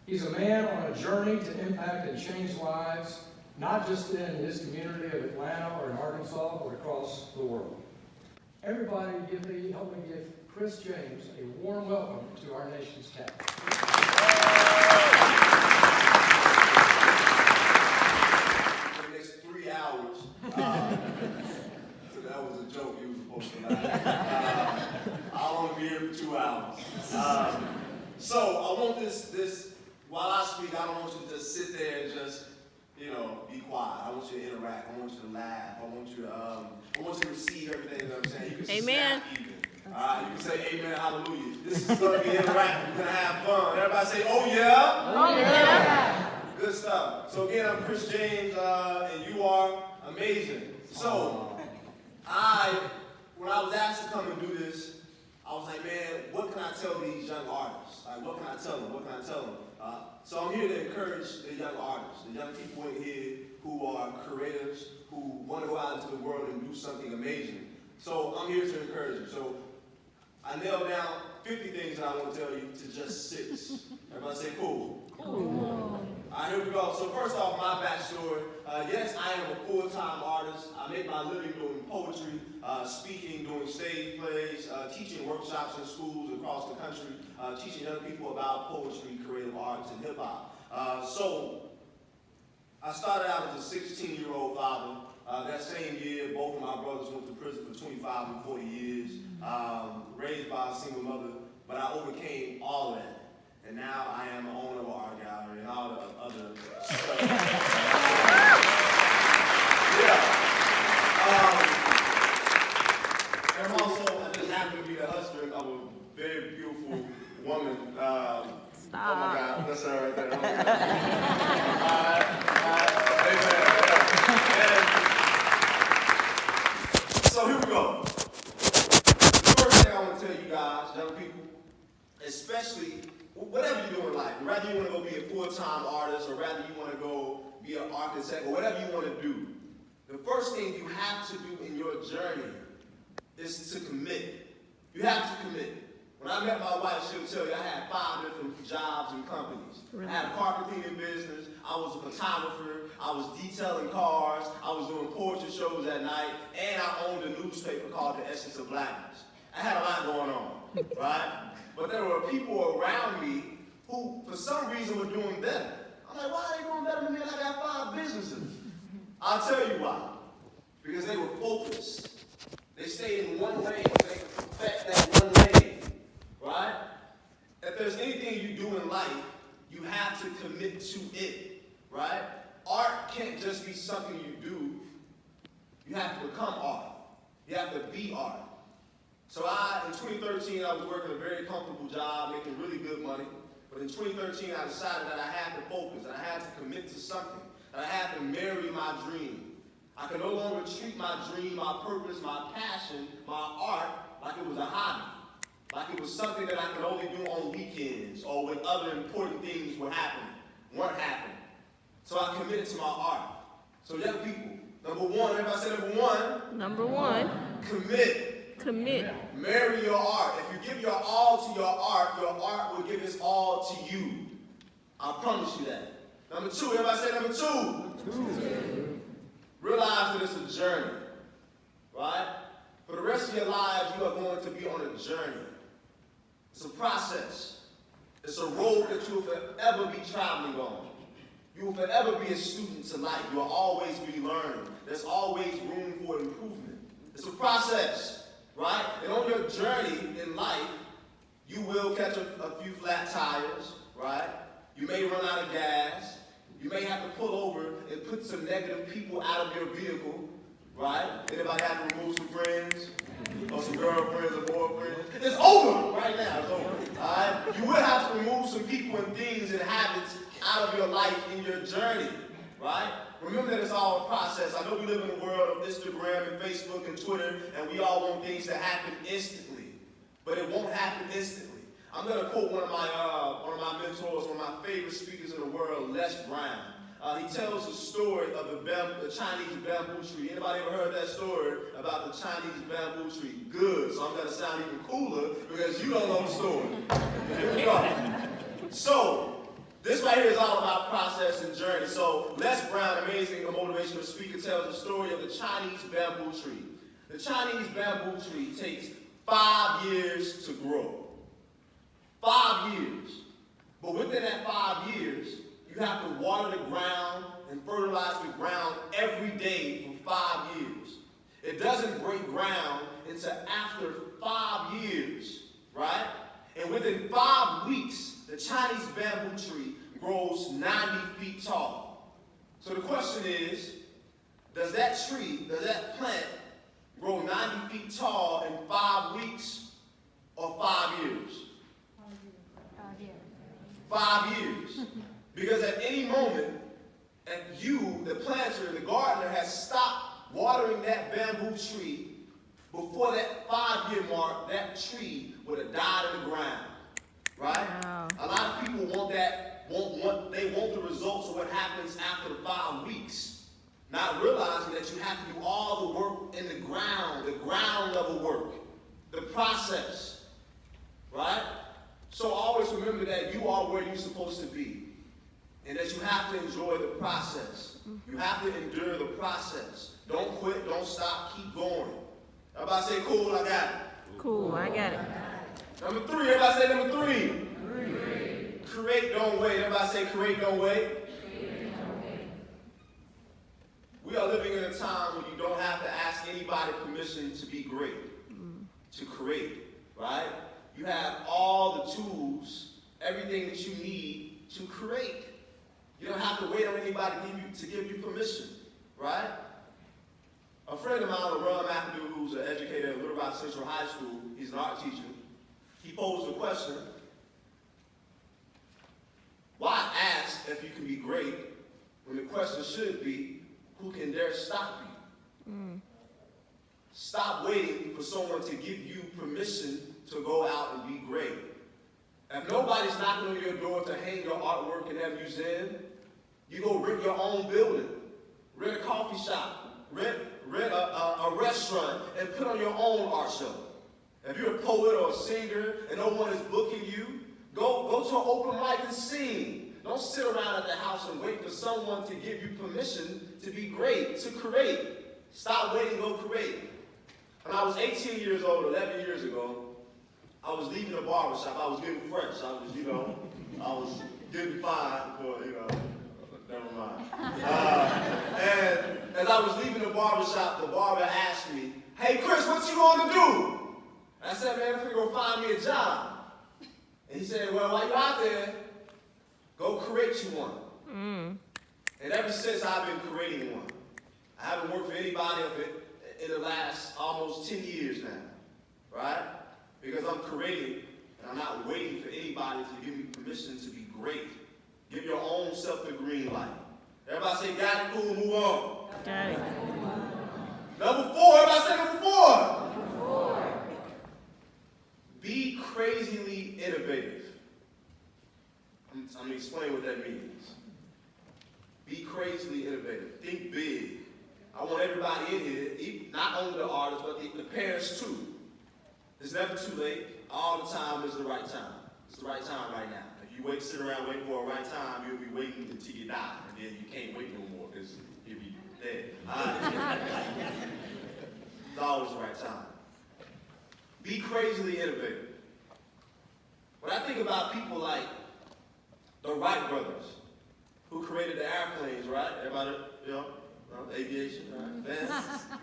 He's a man on a journey to impact and change lives, not just in his community of Atlanta or in Arkansas, but across the world. Everybody help me give Chris James a warm welcome to our nation's capital. For the next 3 hours, so that was a joke you were supposed to laugh. I'll only be here for 2 hours. So I want this, while I speak, I don't want you to just sit there and just, be quiet. I want you to interact. I want you to laugh. I want you to receive everything that I'm saying. You can Amen. snap even. You can say amen, hallelujah. This is going to be interactive. We're going to have fun. Everybody say, oh yeah? Oh, yeah. Good stuff. So again, I'm Chris James, and you are amazing. So, when I was asked to come and do this, I was like, man, what can I tell these young artists? Like, what can I tell them? What can I tell them? So I'm here to encourage the young artists, the young people in here who are creatives, who want to go out into the world and do something amazing. So I'm here to encourage you. So I nailed down 50 things that I want to tell you to just 6. Everybody say cool. Cool. All right, here we go. So first off, my backstory. Yes, I am a full-time artist. I make my living doing poetry, speaking, doing stage plays, teaching workshops in schools across the country, teaching young people about poetry, creative arts, and hip-hop. So I started out as a 16-year-old father. That same year, both of my brothers went to prison for 25 and 40 years, raised by a single mother, but I overcame all of that. And now I am the owner of an art gallery and all the other stuff. And I'm also, I just happen to be the husband of a very beautiful woman. Stop. Oh my God, that's her right there. Oh my God. Amen. So here we go. The first thing I want to tell you guys, young people, especially whatever you do in life, whether you want to go be a full-time artist or rather you want to go be an architect or whatever you want to do, the first thing you have to do in your journey is to commit. You have to commit. When I met my wife, she'll tell you I had 5 different jobs and companies. I had a carpet cleaning business, I was a photographer, I was detailing cars, I was doing poetry shows at night, and I owned a newspaper called The Essence of Blackness. I had a lot going on, right? But there were people around me who, for some reason, were doing better. I'm like, why are they doing better than me? I got 5 businesses. I'll tell you why. Because they were focused. They stayed in one lane. They perfect that one lane, right? If there's anything you do in life, you have to commit to it, right? Art can't just be something you do. You have to become art. You have to be art. So in 2013, I was working a very comfortable job, making really good money. But in 2013, I decided that I had to focus, that I had to commit to something, that I had to marry my dream. I could no longer treat my dream, my purpose, my passion, my art, like it was a hobby. Like it was something that I could only do on weekends or when other important things weren't happening. So I committed to my art. So young people, number 1, everybody say number 1. Number 1. Commit. Commit. Marry your art. If you give your all to your art will give its all to you. I promise you that. Number 2, everybody say number 2. Realize that it's a journey, right? For the rest of your lives, you are going to be on a journey. It's a process. It's a road that you will forever be traveling on. You will forever be a student to life. You will always be learning. There's always room for improvement. It's a process, right? And on your journey in life, you will catch a few flat tires, right? You may run out of gas. You may have to pull over and put some negative people out of your vehicle, right? Anybody have to remove some friends or some girlfriends or boyfriends? It's over right now. It's over, all right? You will have to remove some people and things and habits out of your life in your journey, right? Remember that it's all a process. I know we live in a world of Instagram and Facebook and Twitter, and we all want things to happen instantly, but it won't happen instantly. I'm going to quote one of my mentors, one of my favorite speakers in the world, Les Brown. He tells the story of the Chinese bamboo tree. Anybody ever heard that story about the Chinese bamboo tree? Good. So I'm going to sound even cooler because you don't know the story. Here we go. So, This right here is all about process and journey. So Les Brown, amazing motivational speaker, tells the story of the Chinese bamboo tree. The Chinese bamboo tree takes 5 years to grow. 5 years. But within that 5 years, you have to water the ground and fertilize the ground every day for 5 years. It doesn't break ground until after 5 years, right? And within 5 weeks, the Chinese bamboo tree grows 90 feet tall. So the question is, does that plant grow 90 feet tall in 5 weeks or 5 years? 5 years. Because at any moment, if you, the planter, the gardener, has stopped watering that bamboo tree, before that 5-year mark, that tree would have died in the ground. Right? Wow. A lot of people they want the results of what happens after the 5 weeks, not realizing that you have to do all the work in the ground level work, the process. Right? So always remember that you are where you're supposed to be, and that you have to enjoy the process. You have to endure the process. Don't quit, don't stop, keep going. Everybody say, cool, I got it. Cool, I got it. Number 3, everybody say number 3. Create, don't wait. Everybody say create, don't wait. We are living in a time when you don't have to ask anybody permission to be great, to create, right? You have all the tools, everything that you need to create. You don't have to wait on anybody to give you permission, right? A friend of mine, Ron McAdoo, who's an educator at Little Rock Central High School, he's an art teacher, he posed the question, why ask if you can be great when the question should be, who can dare stop you? Stop waiting for someone to give you permission to go out and be great. If nobody's knocking on your door to hang your artwork in that museum, you go rent your own building, rent a coffee shop, rent a restaurant, and put on your own art show. If you're a poet or a singer and no one is booking you, go to an open mic and sing. Don't sit around at the house and wait for someone to give you permission to be great, to create. Stop waiting, go create. When I was 18 years old, 11 years ago, I was leaving the barbershop. I was getting fresh. I was getting fine for, never mind. And as I was leaving the barbershop, the barber asked me, hey, Chris, what you going to do? I said, man, I'm going to find me a job. And he said, well, while you're out there, go create you one. And ever since, I've been creating one. I haven't worked for anybody in the last almost 10 years now, right? Because I'm creating, and I'm not waiting for anybody to give me permission to be great. Give your own self the green light. Everybody say, got it, cool, move on. Got it. Number 4, everybody say number 4. Be crazily innovative. I'm going to explain what that means. Be crazily innovative. Think big. I want everybody in here, not only the artists, but the parents too. It's never too late. All the time is the right time. It's the right time right now. If you sit around waiting for a right time, you'll be waiting until you die. And then you can't wait no more because you'll be dead. It's always the right time. Be crazily innovative. When I think about people like the Wright brothers, who created the airplanes, right? Everybody, aviation, right? Then,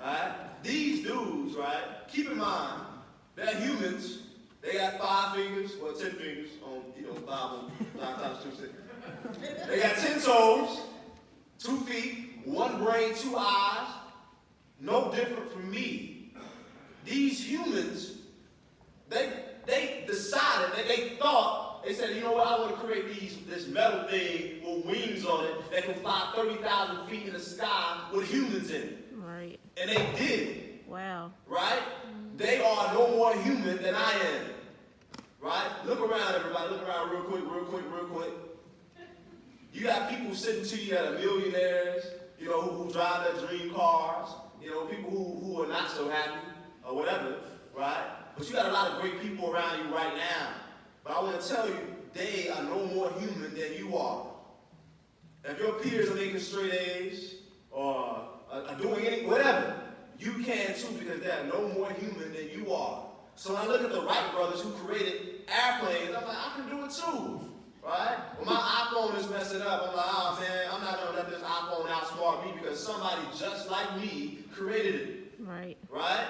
right? These dudes, right? Keep in mind, they're humans. They got 5 fingers, 10 fingers on, 5 times 2, 6. They got 10 toes, 2 feet, 1 brain, 2 eyes. No different from me. These humans, they decided, they said, you know what, I want to create this metal thing with wings on it that can fly 30,000 feet in the sky with humans in it. Right. And they did it. Wow. Right? They are no more human than I am. Right? Look around, everybody. Look around real quick. You got people sitting to you that are millionaires, who drive their dream cars, people who are not so happy or whatever, right? But you got a lot of great people around you right now. But I want to tell you, they are no more human than you are. If your peers are making straight A's or are doing whatever, you can too, because they are no more human than you are. So when I look at the Wright brothers who created airplanes, I'm like, I can do it too, right? When my iPhone is messing up, I'm like, oh man, I'm not gonna let this iPhone outsmart me because somebody just like me created it. Right. Right?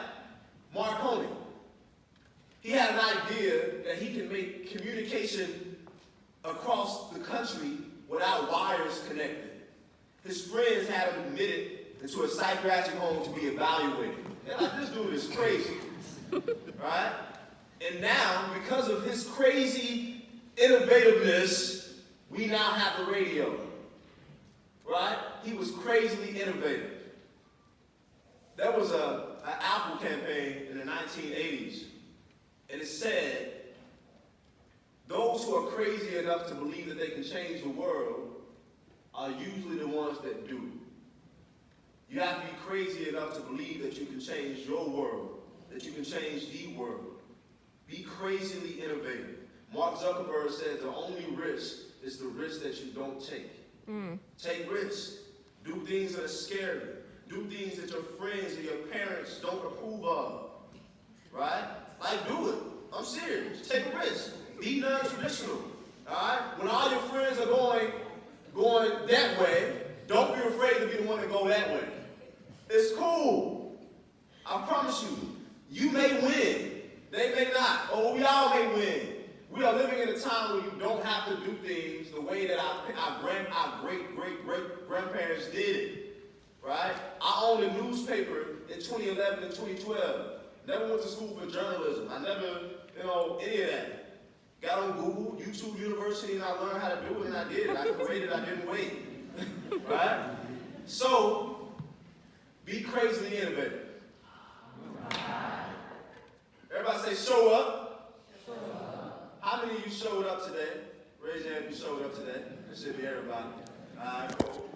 Marconi. He had an idea that he can make communication across the country without wires connected. His friends had him admitted into a psychiatric home to be evaluated. They're like, this dude is crazy. Right? And now, because of his crazy innovativeness, we now have the radio. Right? He was crazily innovative. There was an Apple campaign in the 1980s, and it said, those who are crazy enough to believe that they can change the world are usually the ones that do. You have to be crazy enough to believe that you can change your world, that you can change the world. Be crazily innovative. Mark Zuckerberg says the only risk is the risk that you don't take. Take risks. Do things that are scary. Do things that your friends and your parents don't approve of. Right? Like, do it. I'm serious. Take a risk. Be non-traditional. Alright? When all your friends are going that way, don't be afraid to be the one to go that way. It's cool. I promise you. You may win. They may not. Or we all may win. We are living in a time where you don't have to do things the way that our great-great-great-grandparents did it. Right? I owned a newspaper in 2011 and 2012. Never went to school for journalism. I never, any of that. Got on Google, YouTube University, and I learned how to do it, and I did it. I created, I didn't wait. Right? So, be crazily innovative. Everybody say, show up. Show up. How many of you showed up today? Raise your hand if you showed up today. That should be everybody. All right, cool.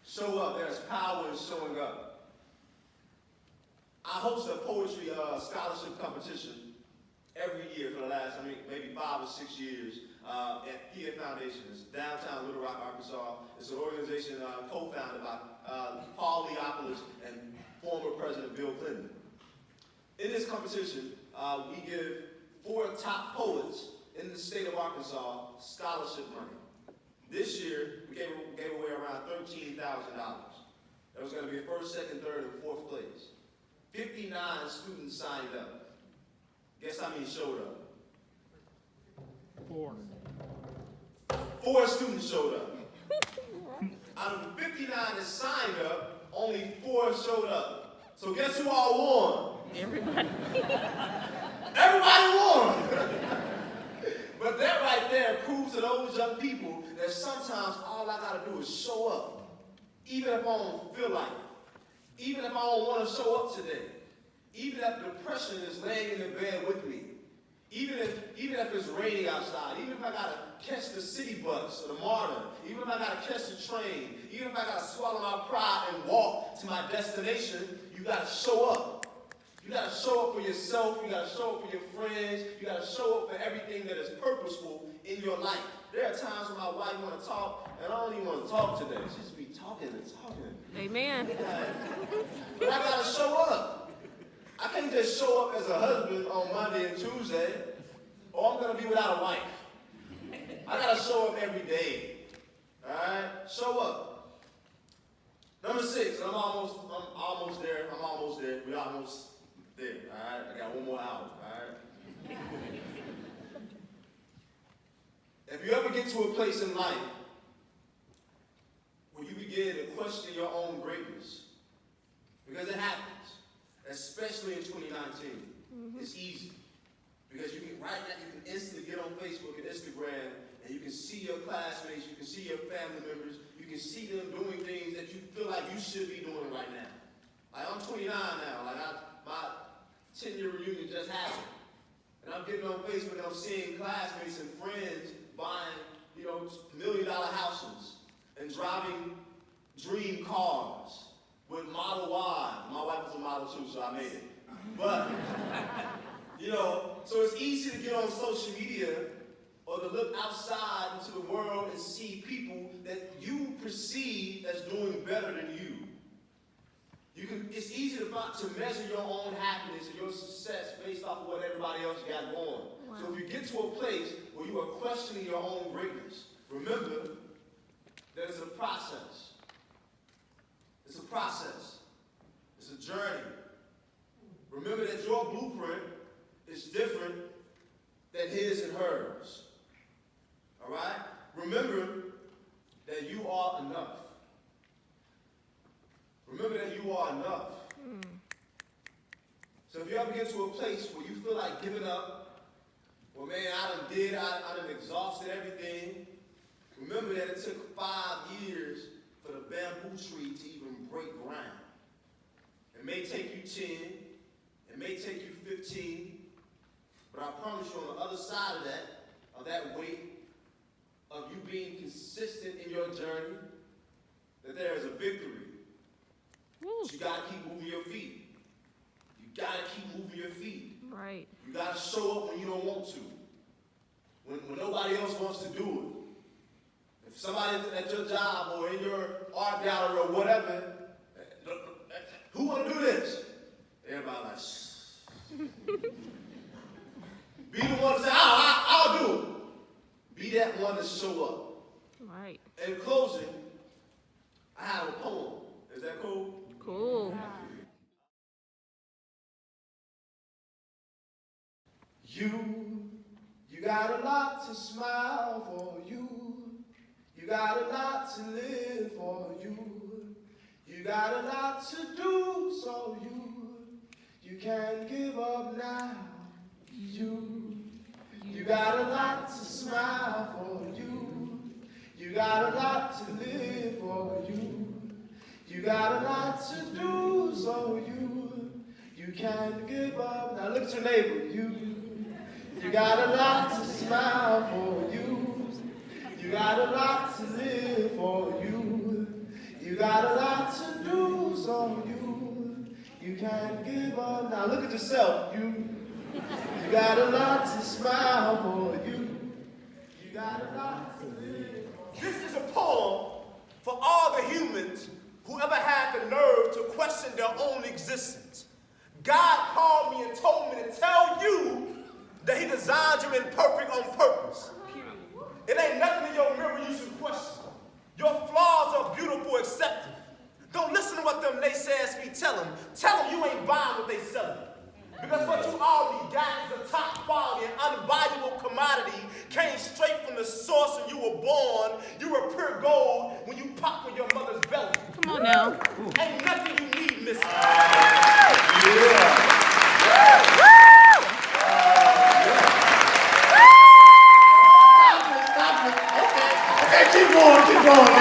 Show up. There's power in showing up. I host a poetry scholarship competition every year for the last, maybe 5 or 6 years at PA Foundation. It's downtown Little Rock, Arkansas. It's an organization co-founded by Paul Leopolis and former President Bill Clinton. In this competition, we give 4 top poets in the state of Arkansas scholarship money. This year, we gave away around $13,000. There was going to be a first, second, third, and fourth place. 59 students signed up. Guess how many showed up? 4. 4 students showed up. Out of the 59 that signed up, only 4 showed up. So guess who all won? Everybody. Everybody won! But that right there proves to those young people that sometimes all I gotta do is show up. Even if I don't feel like it. Even if I don't want to show up today. Even if depression is laying in the bed with me. Even if it's raining outside. Even if I gotta catch the city bus or the MARTA. Even if I gotta catch the train. Even if I gotta swallow my pride and walk to my destination, you gotta show up. You gotta show up for yourself, you gotta show up for your friends, you gotta show up for everything that is purposeful in your life. There are times when my wife wanna talk, and I don't even wanna talk today. She just be talking and talking. Amen. But I gotta show up. I can't just show up as a husband on Monday and Tuesday, or I'm gonna be without a wife. I gotta show up every day. Alright? Show up. Number 6, I'm almost there. We're almost there, all right? I got 1 more hour, all right? If you ever get to a place in life where you begin to question your own greatness, because it happens, especially in 2019, it's easy. Because you can instantly get on Facebook and Instagram, and you can see your classmates, you can see your family members, you can see them doing things that you feel like you should be doing right now. Like, I'm 29 now, my 10-year reunion just happened. And I'm getting on Facebook and I'm seeing classmates and friends buying, $1 million houses and driving dream cars with Model Y. My wife was a model too, so I made it. But You know, so it's easy to get on social media or to look outside into the world and see people that you perceive as doing better than you. It's easy to measure your own happiness and your success based off of what everybody else got going. Wow. So if you get to a place where you are questioning your own greatness, remember that it's a process. It's a process. It's a journey. Remember that your blueprint is different than his and hers. All right? Remember that you are enough. Remember that you are enough. So if you ever get to a place where you feel like giving up, well, man, I done exhausted everything, remember that it took 5 years for the bamboo tree to even break ground. It may take you 10, it may take you 15, but I promise you on the other side of that weight, of you being consistent in your journey, that there is a victory. But you gotta keep moving your feet. You gotta keep moving your feet. Right. You gotta show up when you don't want to. When nobody else wants to do it. If somebody at your job or in your art gallery or whatever, who wanna do this? Everybody like, shh. Be the one to say, I'll do it. Be that one to show up. Right. In closing, I have a poem. Is that cool? Cool. You got a lot to smile for you. You got a lot to live for you. You got a lot to do, so you can't give up now. You got a lot to smile for you. You got a lot to live for you. You got a lot to do, so you can't give up. Now look at your neighbor. You got a lot to smile for you. You got a lot to live for you. You got a lot to do, so you can't give up. Now look at yourself. You got a lot to smile for you. You got a lot to live for. This is a poem for all the humans who ever had the nerve to question their own existence. God called me and told me to tell you that he designed you imperfect on purpose. It ain't nothing in your mirror you should question. Your flaws are beautiful, accept them. Don't listen to what them naysayers be telling. Tell them you ain't buying what they selling. Because what you already got is a top quality and unvaluable commodity, came straight from the source when you were born. You were pure gold when you popped from your mother's belly. Come on now. Ain't nothing you need missing. Stop it. Okay, keep going. Thank y'all.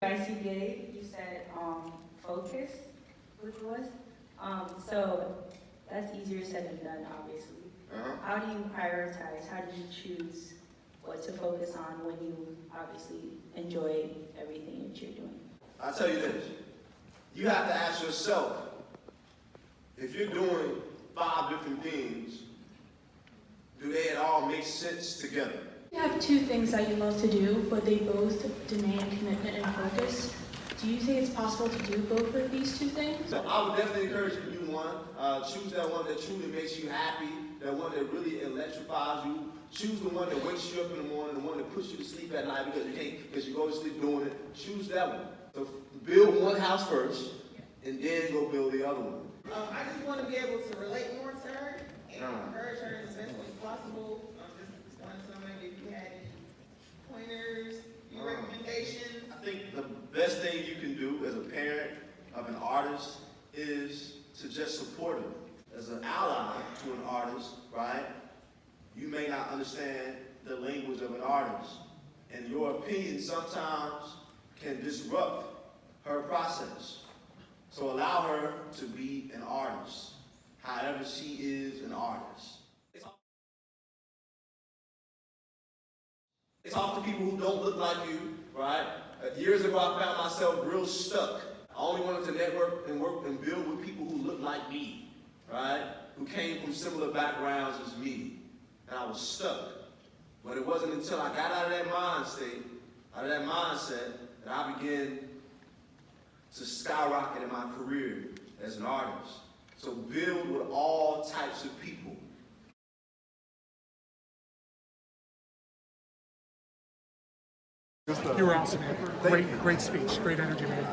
Advice you gave, you said focus, which was so that's easier said than done, obviously. How do you prioritize? How do you choose what to focus on when you obviously enjoy everything that you're doing? I'll tell you this. You have to ask yourself, if you're doing 5 different things, do they at all make sense together? You have 2 things that you love to do, but they both demand commitment and focus. Do you think it's possible to do both of these 2 things? I would definitely encourage you to do one. Choose that one that truly makes you happy, that one that really electrifies you. Choose the one that wakes you up in the morning, the one that puts you to sleep at night because you go to sleep doing it. Choose that one. So build one house first, and then go build the other one. I just want to be able to relate more to her and encourage her in the best way possible. Just wanted to know maybe if you had any pointers, any recommendations. I think the best thing you can do as a parent of an artist is to just support him. As an ally to an artist, right? You may not understand the language of an artist, and your opinion sometimes can disrupt her process. So allow her to be an artist, however she is an artist. Talk to people who don't look like you, right? Years ago, I found myself real stuck. I only wanted to network and work and build with people who looked like me, right? Who came from similar backgrounds as me. And I was stuck. But it wasn't until I got out of that mindset, that I began to skyrocket in my career as an artist. So build with all types of people. You were awesome. Great speech, great energy, man.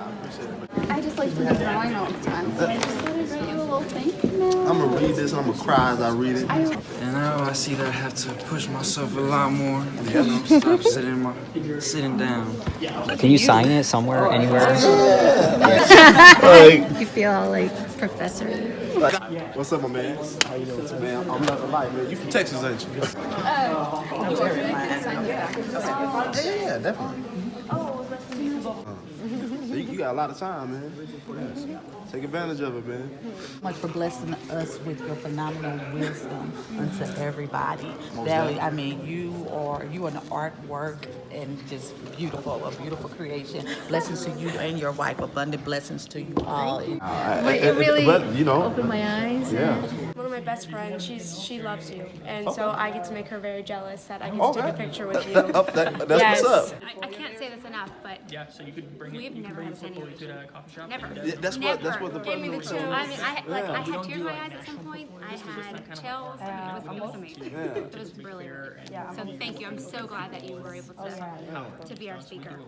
I just like to be drawing all the time, so I just thought I'd write you a little thank you note. I'm gonna read this and I'm gonna cry as I read it. And now I see that I have to push myself a lot more. You know, stop sitting down. Can you sign it somewhere, anywhere? You feel all like professor. What's up, my man? How you doing, man? I'm not gonna lie, man. You from Texas, ain't you? Yeah, definitely. So you got a lot of time, man. Yeah. Take advantage of it, man. Much for blessing us with your phenomenal wisdom unto everybody. You are an artwork and just beautiful, a beautiful creation. Blessings to you and your wife. Abundant blessings to you all. It really opened my eyes. Yeah. One of my best friends, she loves you, and so I get to make her very jealous that I get to take a picture with you. That's Yes. what's up. I can't say this enough, but Yeah, so you could bring it. We've You never could bring had it any before we did a coffee shop. Never. Yeah, that's what the Give me the president chills. was I mean, I had tears in my like eyes at some point. I had chills. It was amazing. Yeah. It was really, really good. So thank you. I'm so glad that you were able to be our speaker.